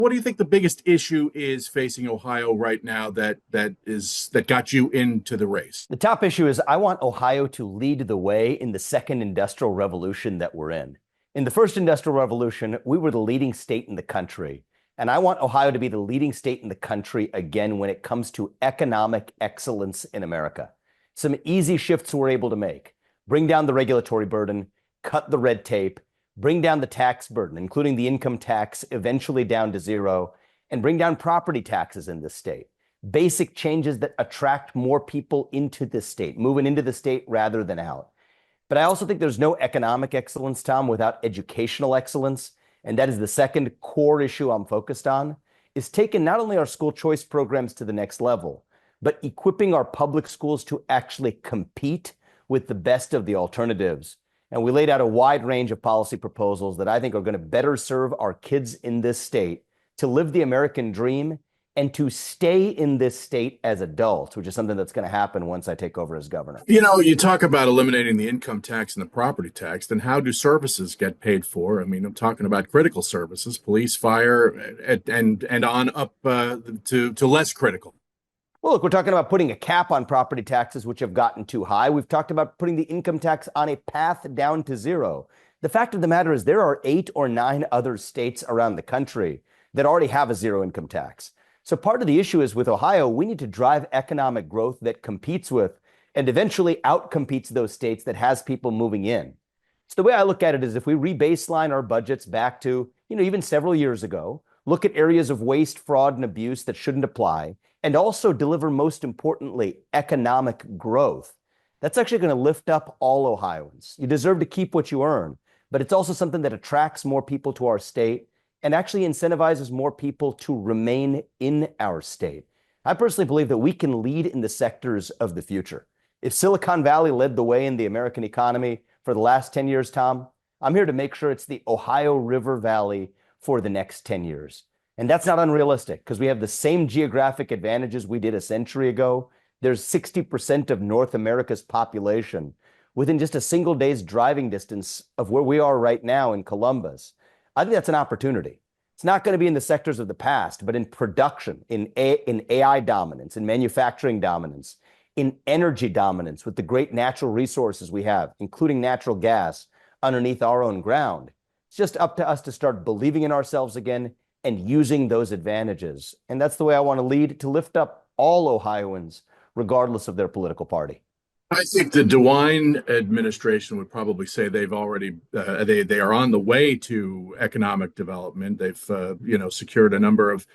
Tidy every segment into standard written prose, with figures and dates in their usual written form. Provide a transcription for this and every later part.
What do you think the biggest issue is facing Ohio right now that got you into the race? The top issue is I want Ohio to lead the way in the second industrial revolution that we're in. In the first industrial revolution, we were the leading state in the country. And I want Ohio to be the leading state in the country again when it comes to economic excellence in America. Some easy shifts we're able to make. Bring down the regulatory burden, cut the red tape, bring down the tax burden, including the income tax, eventually down to zero, and bring down property taxes in this state. Basic changes that attract more people into this state, moving into the state rather than out. But I also think there's no economic excellence, Tom, without educational excellence. And that is the second core issue I'm focused on, is taking not only our school choice programs to the next level, but equipping our public schools to actually compete with the best of the alternatives. And we laid out a wide range of policy proposals that I think are going to better serve our kids in this state to live the American dream and to stay in this state as adults, which is something that's going to happen once I take over as governor. You know, you talk about eliminating the income tax and the property tax, then how do services get paid for? I mean, I'm talking about critical services, police, fire, and on up to less critical. Well, look, we're talking about putting a cap on property taxes, which have gotten too high. We've talked about putting the income tax on a path down to zero. The fact of the matter is there are 8 or 9 other states around the country that already have a zero income tax. So part of the issue is with Ohio, we need to drive economic growth that competes with and eventually outcompetes those states that has people moving in. So the way I look at it is if we re-baseline our budgets back to, even several years ago, look at areas of waste, fraud, and abuse that shouldn't apply, and also deliver, most importantly, economic growth. That's actually going to lift up all Ohioans. You deserve to keep what you earn, but it's also something that attracts more people to our state and actually incentivizes more people to remain in our state. I personally believe that we can lead in the sectors of the future. If Silicon Valley led the way in the American economy for the last 10 years, Tom, I'm here to make sure it's the Ohio River Valley for the next 10 years. And that's not unrealistic because we have the same geographic advantages we did a century ago. There's 60% of North America's population within just a single day's driving distance of where we are right now in Columbus. I think that's an opportunity. It's not going to be in the sectors of the past, but in production, in AI dominance, in manufacturing dominance, in energy dominance with the great natural resources we have, including natural gas underneath our own ground. It's just up to us to start believing in ourselves again and using those advantages. And that's the way I want to lead, to lift up all Ohioans, regardless of their political party. I think the DeWine administration would probably say they've already they are on the way to economic development. They've secured a number of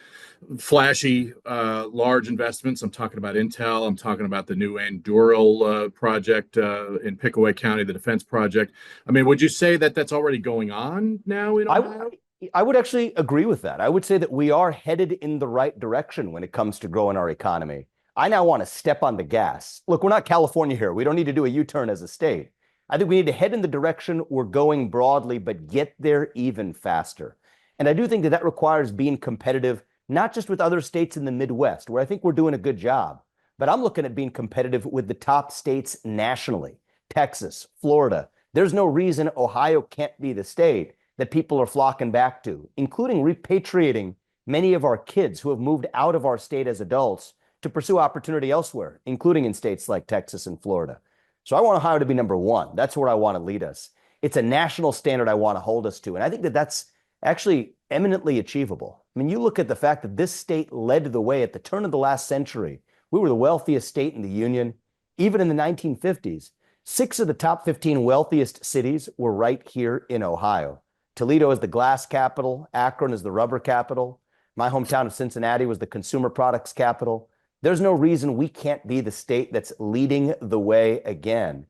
flashy large investments. I'm talking about Intel. I'm talking about the new Anduril project in Pickaway County, the defense project. I mean, would you say that that's already going on now in Ohio? I would actually agree with that. I would say that we are headed in the right direction when it comes to growing our economy. I now want to step on the gas. Look, we're not California here. We don't need to do a U-turn as a state. I think we need to head in the direction we're going broadly, but get there even faster. And I do think that that requires being competitive, not just with other states in the Midwest, where I think we're doing a good job, but I'm looking at being competitive with the top states nationally, Texas, Florida. There's no reason Ohio can't be the state that people are flocking back to, including repatriating many of our kids who have moved out of our state as adults to pursue opportunity elsewhere, including in states like Texas and Florida. So I want Ohio to be number one. That's where I want to lead us. It's a national standard I want to hold us to. And I think that that's actually eminently achievable. I mean, you look at the fact that this state led the way at the turn of the last century. We were the wealthiest state in the union. Even in the 1950s, 6 of the top 15 wealthiest cities were right here in Ohio. Toledo is the glass capital. Akron is the rubber capital. My hometown of Cincinnati was the consumer products capital. There's no reason we can't be the state that's leading the way again.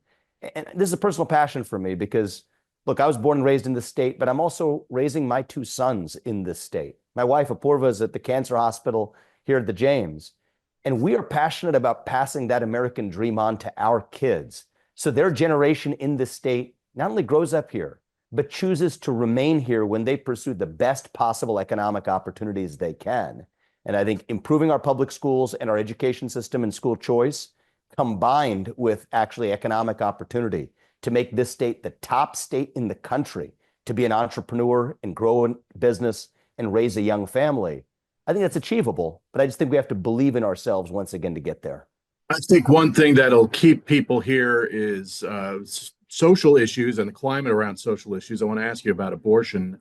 And this is a personal passion for me because, look, I was born and raised in this state, but I'm also raising my 2 sons in this state. My wife, Apurva, is at the cancer hospital here at the James. And we are passionate about passing that American dream on to our kids. So their generation in this state not only grows up here, but chooses to remain here when they pursue the best possible economic opportunities they can. And I think improving our public schools and our education system and school choice, combined with actually economic opportunity to make this state the top state in the country to be an entrepreneur and grow a business and raise a young family. I think that's achievable, but I just think we have to believe in ourselves once again to get there. I think one thing that'll keep people here is social issues and the climate around social issues. I want to ask you about abortion.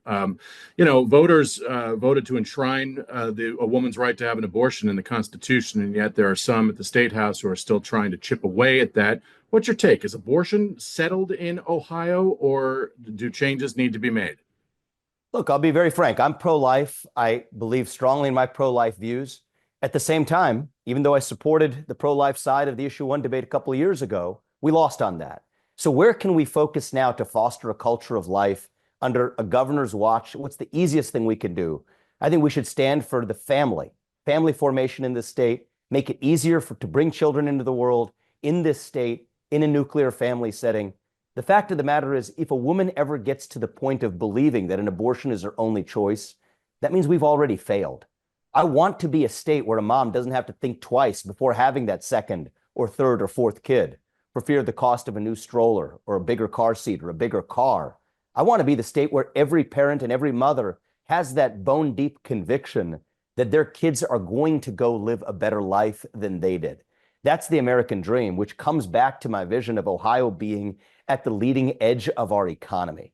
Voters voted to enshrine a woman's right to have an abortion in the Constitution, and yet there are some at the State House who are still trying to chip away at that. What's your take? Is abortion settled in Ohio, or do changes need to be made? Look, I'll be very frank. I'm pro-life. I believe strongly in my pro-life views. At the same time, even though I supported the pro-life side of the issue one debate a couple of years ago, we lost on that. So where can we focus now to foster a culture of life under a governor's watch? What's the easiest thing we can do? I think we should stand for the family formation in this state, make it easier to bring children into the world in this state, in a nuclear family setting. The fact of the matter is, if a woman ever gets to the point of believing that an abortion is her only choice, that means we've already failed. I want to be a state where a mom doesn't have to think twice before having that second or third or fourth kid for fear of the cost of a new stroller or a bigger car seat or a bigger car. I want to be the state where every parent and every mother has that bone deep conviction that their kids are going to go live a better life than they did. That's the American dream, which comes back to my vision of Ohio being at the leading edge of our economy.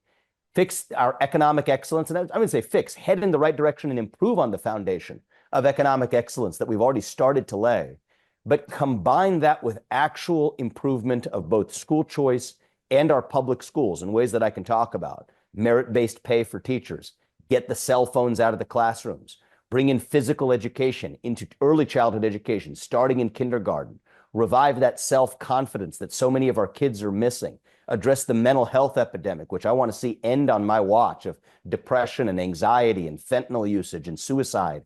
Fix our economic excellence, and I would say head in the right direction and improve on the foundation of economic excellence that we've already started to lay, but combine that with actual improvement of both school choice and our public schools in ways that I can talk about. Merit-based pay for teachers, get the cell phones out of the classrooms, bring in physical education into early childhood education, starting in kindergarten, revive that self-confidence that so many of our kids are missing, address the mental health epidemic, which I want to see end on my watch, of depression and anxiety and fentanyl usage and suicide.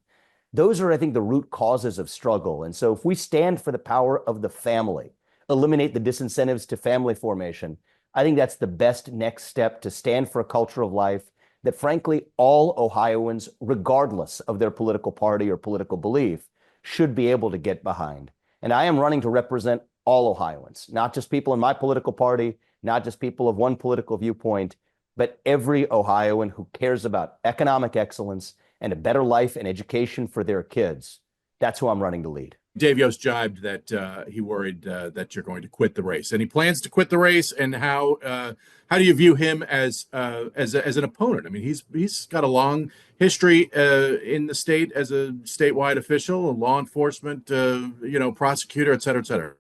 Those are, I think, the root causes of struggle. And so if we stand for the power of the family, eliminate the disincentives to family formation, I think that's the best next step to stand for a culture of life that, frankly, all Ohioans, regardless of their political party or political belief, should be able to get behind. And I am running to represent all Ohioans, not just people in my political party, not just people of one political viewpoint, but every Ohioan who cares about economic excellence and a better life and education for their kids. That's who I'm running to lead. Dave Yost jibed that he worried that you're going to quit the race. Any plans to quit the race, and how do you view him as an opponent? I mean, he's got a long history in the state as a statewide official, a law enforcement, prosecutor, et cetera, et cetera.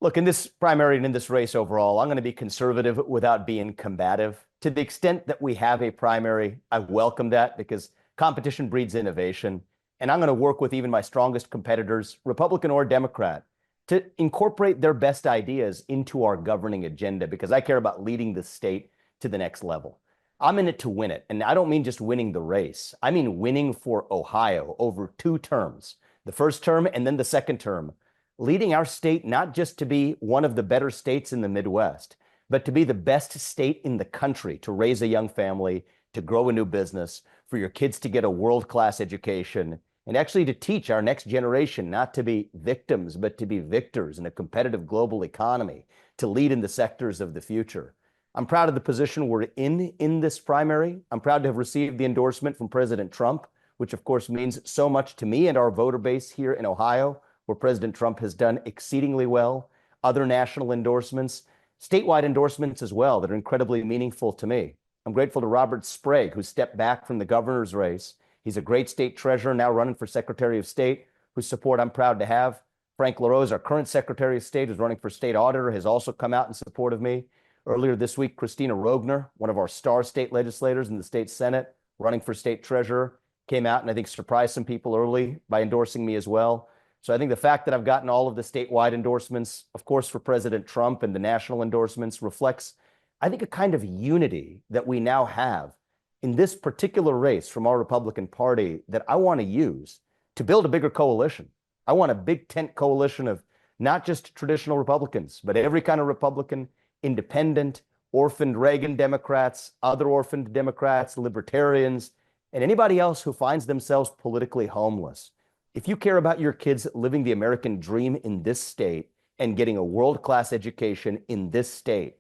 Look, in this primary and in this race overall, I'm going to be conservative without being combative. To the extent that we have a primary, I welcome that because competition breeds innovation. And I'm going to work with even my strongest competitors, Republican or Democrat, to incorporate their best ideas into our governing agenda, because I care about leading the state to the next level. I'm in it to win it. And I don't mean just winning the race. I mean winning for Ohio over 2 terms, the first term and then the second term, leading our state not just to be one of the better states in the Midwest, but to be the best state in the country to raise a young family, to grow a new business, for your kids to get a world-class education, and actually to teach our next generation not to be victims, but to be victors in a competitive global economy, to lead in the sectors of the future. I'm proud of the position we're in this primary. I'm proud to have received the endorsement from President Trump, which of course means so much to me and our voter base here in Ohio, where President Trump has done exceedingly well. Other national endorsements, statewide endorsements as well, that are incredibly meaningful to me. I'm grateful to Robert Sprague, who stepped back from the governor's race. He's a great state treasurer, now running for Secretary of State, whose support I'm proud to have. Frank LaRose, our current Secretary of State, who's running for state auditor, has also come out in support of me. Earlier this week, Christina Rogner, one of our star state legislators in the state Senate, running for state treasurer, came out and I think surprised some people early by endorsing me as well. So I think the fact that I've gotten all of the statewide endorsements, of course, for President Trump, and the national endorsements reflects, I think, a kind of unity that we now have in this particular race from our Republican Party that I want to use to build a bigger coalition. I want a big tent coalition of not just traditional Republicans, but every kind of Republican, independent, orphaned Reagan Democrats, other orphaned Democrats, libertarians, and anybody else who finds themselves politically homeless. If you care about your kids living the American dream in this state and getting a world-class education in this state,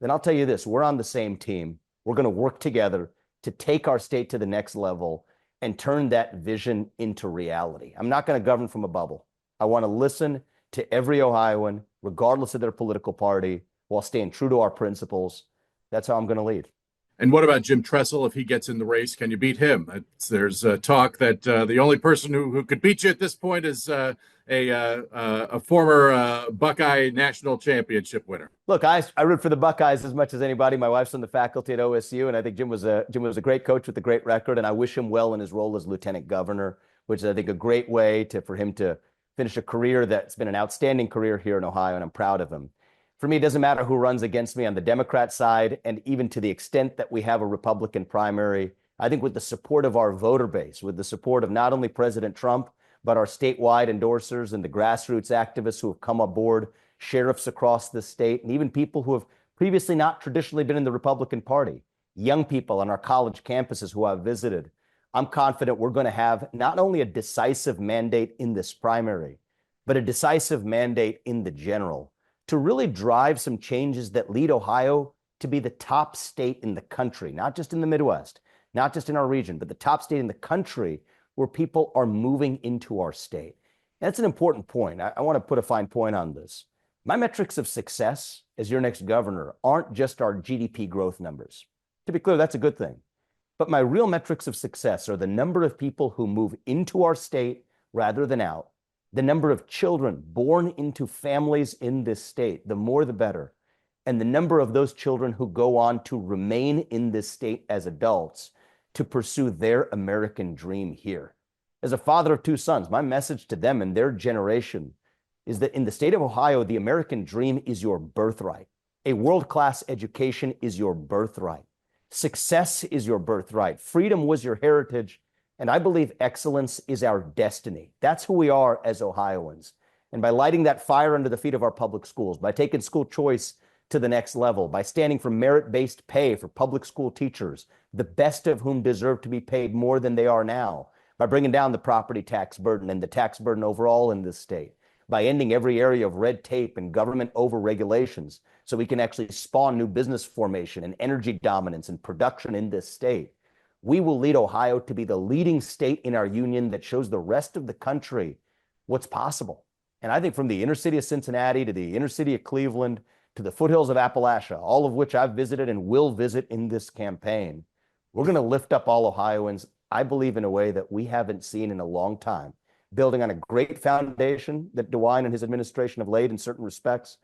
then I'll tell you this, we're on the same team. We're going to work together to take our state to the next level and turn that vision into reality. I'm not going to govern from a bubble. I want to listen to every Ohioan, regardless of their political party, while staying true to our principles. That's how I'm going to lead. And what about Jim Tressel? If he gets in the race, can you beat him? There's talk that the only person who could beat you at this point is a former Buckeye national championship winner. Look, I root for the Buckeyes as much as anybody. My wife's on the faculty at OSU, and I think Jim was a great coach with a great record, and I wish him well in his role as lieutenant governor, which is, I think, a great way for him to finish a career that's been an outstanding career here in Ohio, and I'm proud of him. For me, it doesn't matter who runs against me on the Democrat side, and even to the extent that we have a Republican primary, I think with the support of our voter base, with the support of not only President Trump, but our statewide endorsers and the grassroots activists who have come aboard, sheriffs across the state, and even people who have previously not traditionally been in the Republican Party, young people on our college campuses who I've visited, I'm confident we're going to have not only a decisive mandate in this primary, but a decisive mandate in the general, to really drive some changes that lead Ohio to be the top state in the country, not just in the Midwest, not just in our region, but the top state in the country where people are moving into our state. That's an important point. I want to put a fine point on this. My metrics of success as your next governor aren't just our GDP growth numbers. To be clear, that's a good thing. But my real metrics of success are the number of people who move into our state rather than out, the number of children born into families in this state, the more the better, and the number of those children who go on to remain in this state as adults to pursue their American dream here. As a father of two sons, my message to them and their generation is that in the state of Ohio, the American dream is your birthright. A world-class education is your birthright. Success is your birthright. Freedom was your heritage. And I believe excellence is our destiny. That's who we are as Ohioans. And by lighting that fire under the feet of our public schools, by taking school choice to the next level, by standing for merit-based pay for public school teachers, the best of whom deserve to be paid more than they are now, by bringing down the property tax burden and the tax burden overall in this state, by ending every area of red tape and government over-regulations so we can actually spawn new business formation and energy dominance and production in this state. We will lead Ohio to be the leading state in our union that shows the rest of the country what's possible. And I think from the inner city of Cincinnati to the inner city of Cleveland to the foothills of Appalachia, all of which I've visited and will visit in this campaign, we're going to lift up all Ohioans, I believe, in a way that we haven't seen in a long time, building on a great foundation that DeWine and his administration have laid in certain respects,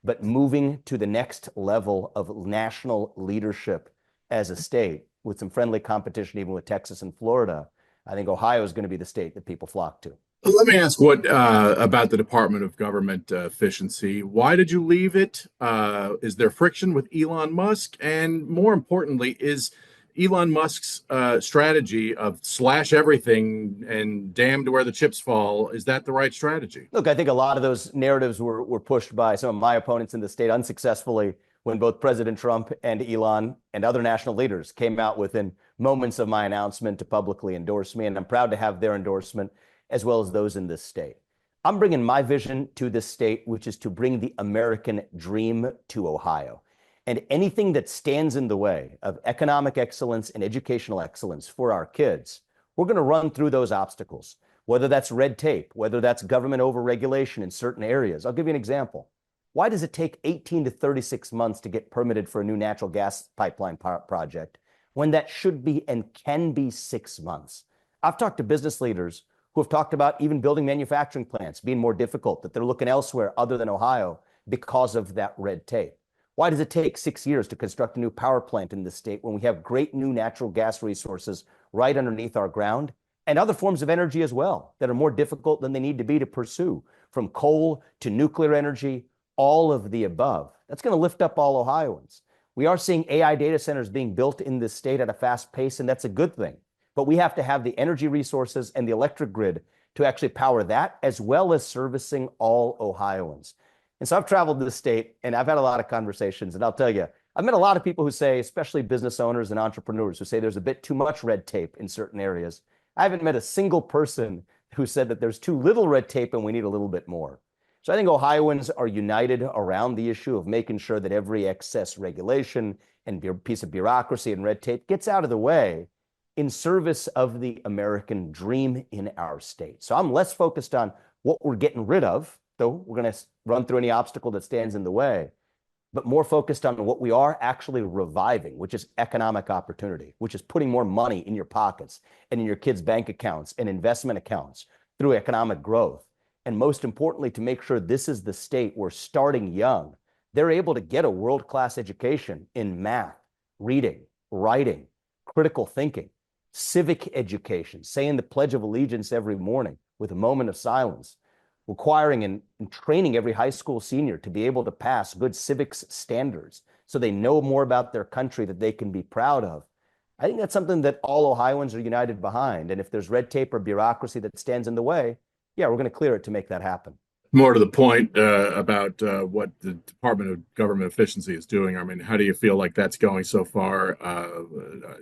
but moving to the next level of national leadership as a state with some friendly competition, even with Texas and Florida. I think Ohio is going to be the state that people flock to. Let me ask what about the Department of Government Efficiency. Why did you leave it? Is there friction with Elon Musk? And more importantly, is Elon Musk's strategy of slash everything and damn to where the chips fall, is that the right strategy? Look, I think a lot of those narratives were pushed by some of my opponents in the state unsuccessfully when both President Trump and Elon and other national leaders came out within moments of my announcement to publicly endorse me. And I'm proud to have their endorsement as well as those in this state. I'm bringing my vision to this state, which is to bring the American dream to Ohio. And anything that stands in the way of economic excellence and educational excellence for our kids, we're going to run through those obstacles, whether that's red tape, whether that's government overregulation in certain areas. I'll give you an example. Why does it take 18 to 36 months to get permitted for a new natural gas pipeline project when that should be and can be 6 months? I've talked to business leaders who have talked about even building manufacturing plants being more difficult, that they're looking elsewhere other than Ohio because of that red tape. Why does it take 6 years to construct a new power plant in this state when we have great new natural gas resources right underneath our ground and other forms of energy as well that are more difficult than they need to be to pursue, from coal to nuclear energy, all of the above? That's going to lift up all Ohioans. We are seeing AI data centers being built in this state at a fast pace, and that's a good thing. But we have to have the energy resources and the electric grid to actually power that, as well as servicing all Ohioans. And so I've traveled to the state and I've had a lot of conversations, and I'll tell you, I've met a lot of people who say, especially business owners and entrepreneurs, who say there's a bit too much red tape in certain areas. I haven't met a single person who said that there's too little red tape and we need a little bit more. So I think Ohioans are united around the issue of making sure that every excess regulation and piece of bureaucracy and red tape gets out of the way. in service of the American dream in our state. So I'm less focused on what we're getting rid of, though we're going to run through any obstacle that stands in the way, but more focused on what we are actually reviving, which is economic opportunity, which is putting more money in your pockets and in your kids' bank accounts and investment accounts through economic growth. And most importantly, to make sure this is the state where, starting young, they're able to get a world-class education in math, reading, writing, critical thinking, civic education, saying the Pledge of Allegiance every morning with a moment of silence, requiring and training every high school senior to be able to pass good civics standards so they know more about their country that they can be proud of. I think that's something that all Ohioans are united behind. And if there's red tape or bureaucracy that stands in the way, yeah, we're going to clear it to make that happen. More to the point about what the Department of Government Efficiency is doing. I mean, how do you feel like that's going so far?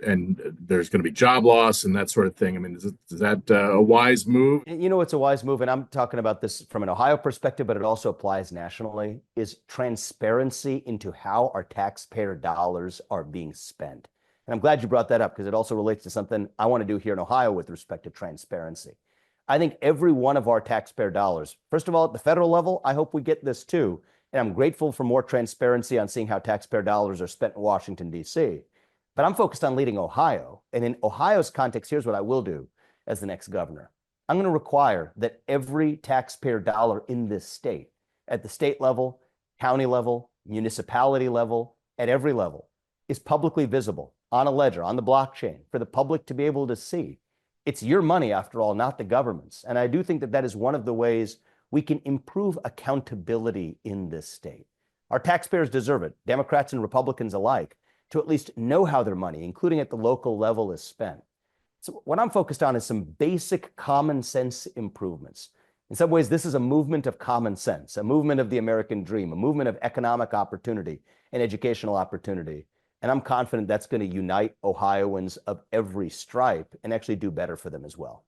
And there's going to be job loss and that sort of thing. I mean, is that a wise move? You know, it's a wise move, and I'm talking about this from an Ohio perspective, but it also applies nationally, is transparency into how our taxpayer dollars are being spent. And I'm glad you brought that up because it also relates to something I want to do here in Ohio with respect to transparency. I think every one of our taxpayer dollars, first of all, at the federal level, I hope we get this too. And I'm grateful for more transparency on seeing how taxpayer dollars are spent in Washington, D.C. But I'm focused on leading Ohio. And in Ohio's context, here's what I will do as the next governor. I'm going to require that every taxpayer dollar in this state, at the state level, county level, municipality level, at every level, is publicly visible on a ledger, on the blockchain, for the public to be able to see. It's your money, after all, not the government's. And I do think that that is one of the ways we can improve accountability in this state. Our taxpayers deserve it, Democrats and Republicans alike, to at least know how their money, including at the local level, is spent. So what I'm focused on is some basic common sense improvements. In some ways, this is a movement of common sense, a movement of the American dream, a movement of economic opportunity and educational opportunity. And I'm confident that's going to unite Ohioans of every stripe and actually do better for them as well.